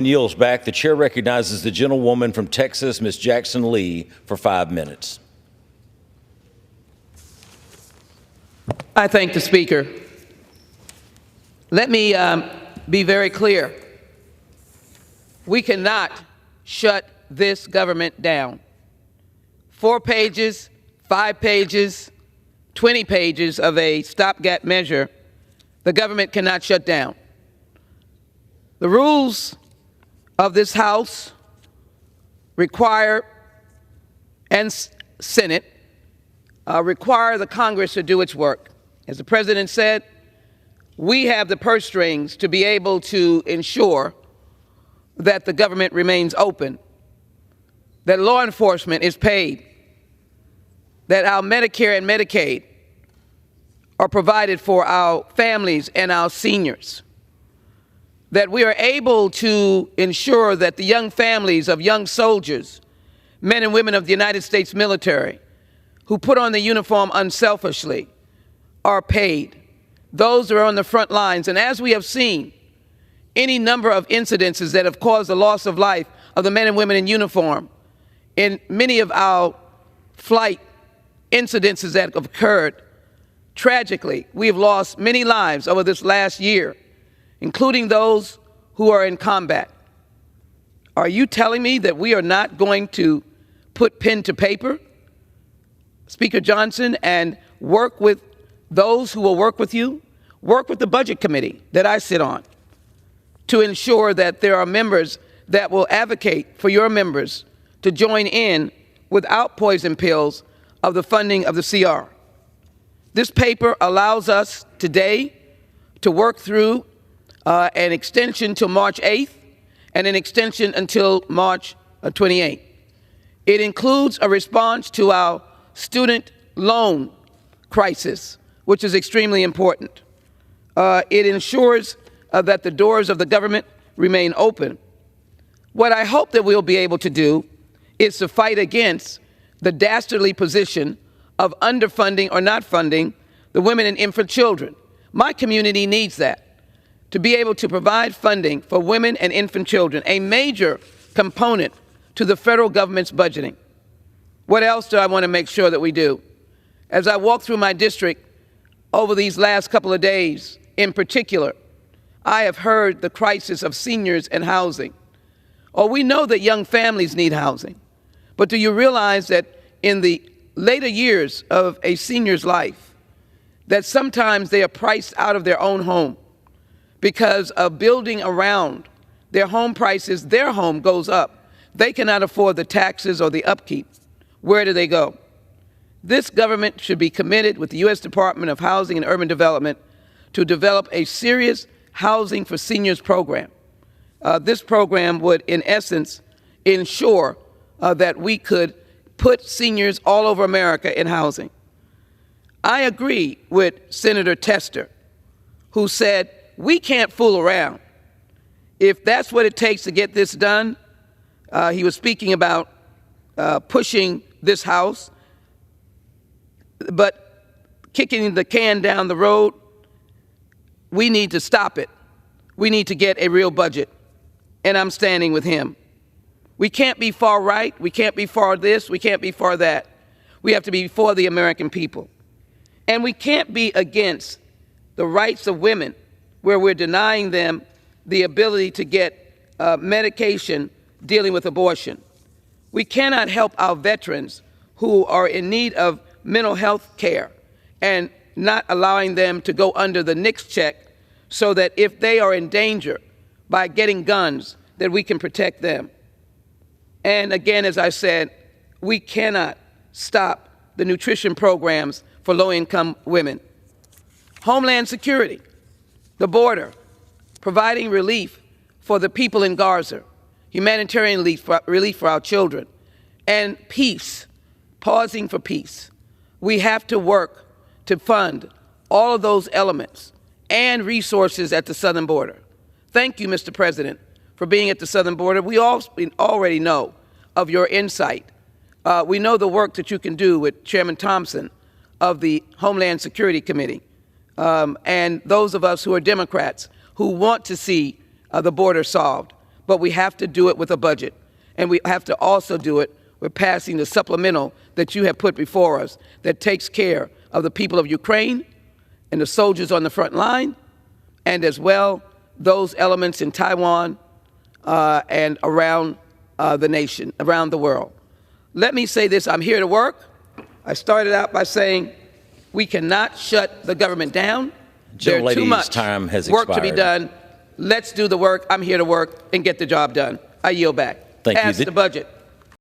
Yields back. The chair recognizes the gentlewoman from Texas, Ms. Jackson Lee, for 5 minutes. I thank the Speaker. Let me be very clear. We cannot shut this government down. 4 pages, 5 pages, 20 pages of a stopgap measure, the government cannot shut down. The rules of this House require, and Senate, require the Congress to do its work. As the President said, we have the purse strings to be able to ensure that the government remains open, that law enforcement is paid, that our Medicare and Medicaid are provided for our families and our seniors, that we are able to ensure that the young families of young soldiers, men and women of the United States military, who put on the uniform unselfishly, are paid. Those who are on the front lines. And as we have seen, any number of incidences that have caused the loss of life of the men and women in uniform, in many of our flight incidences that have occurred, tragically, we have lost many lives over this last year, including those who are in combat. Are you telling me that we are not going to put pen to paper, Speaker Johnson, and work with those who will work with you, work with the Budget Committee that I sit on, to ensure that there are members that will advocate for your members to join in without poison pills of the funding of the CR? This paper allows us today to work through an extension till March 8th and an extension until March 28th. It includes a response to our student loan crisis, which is extremely important. It ensures that the doors of the government remain open. What I hope that we'll be able to do is to fight against the dastardly position of underfunding or not funding the women and infant children. My community needs that, to be able to provide funding for women and infant children, a major component to the federal government's budgeting. What else do I want to make sure that we do? As I walk through my district over these last couple of days, in particular, I have heard the crisis of seniors and housing. Oh, we know that young families need housing, but do you realize that in the later years of a senior's life, that sometimes they are priced out of their own home because of building around their home prices, their home goes up. They cannot afford the taxes or the upkeep. Where do they go? This government should be committed with the U.S. Department of Housing and Urban Development to develop a serious housing for seniors program. This program would, in essence, ensure that we could put seniors all over America in housing. I agree with Senator Tester, who said, we can't fool around. If that's what it takes to get this done, he was speaking about pushing this House, but kicking the can down the road, we need to stop it. We need to get a real budget, and I'm standing with him. We can't be far right, we can't be far this, we can't be far that. We have to be for the American people. And we can't be against the rights of women where we're denying them the ability to get medication dealing with abortion. We cannot help our veterans who are in need of mental health care and not allowing them to go under the NICS check so that if they are in danger by getting guns, that we can protect them. And again, as I said, we cannot stop the nutrition programs for low-income women. Homeland security, the border, providing relief for the people in Gaza, humanitarian relief for our children, and peace, pausing for peace. We have to work to fund all of those elements and resources at the southern border. Thank you, Mr. President, for being at the southern border. We already know of your insight. We know the work that you can do with Chairman Thompson of the Homeland Security Committee, and those of us who are Democrats who want to see the border solved. but we have to do it with a budget. And we have to also do it with passing the supplemental that you have put before us that takes care of the people of Ukraine and the soldiers on the front line, and as well those elements in Taiwan and around the nation, around the world. Let me say this, I'm here to work. I started out by saying we cannot shut the government down. There's too much time has work to be expired. done. Let's do the work. I'm here to work and get the job done. I yield back. Thank you. Pass the budget.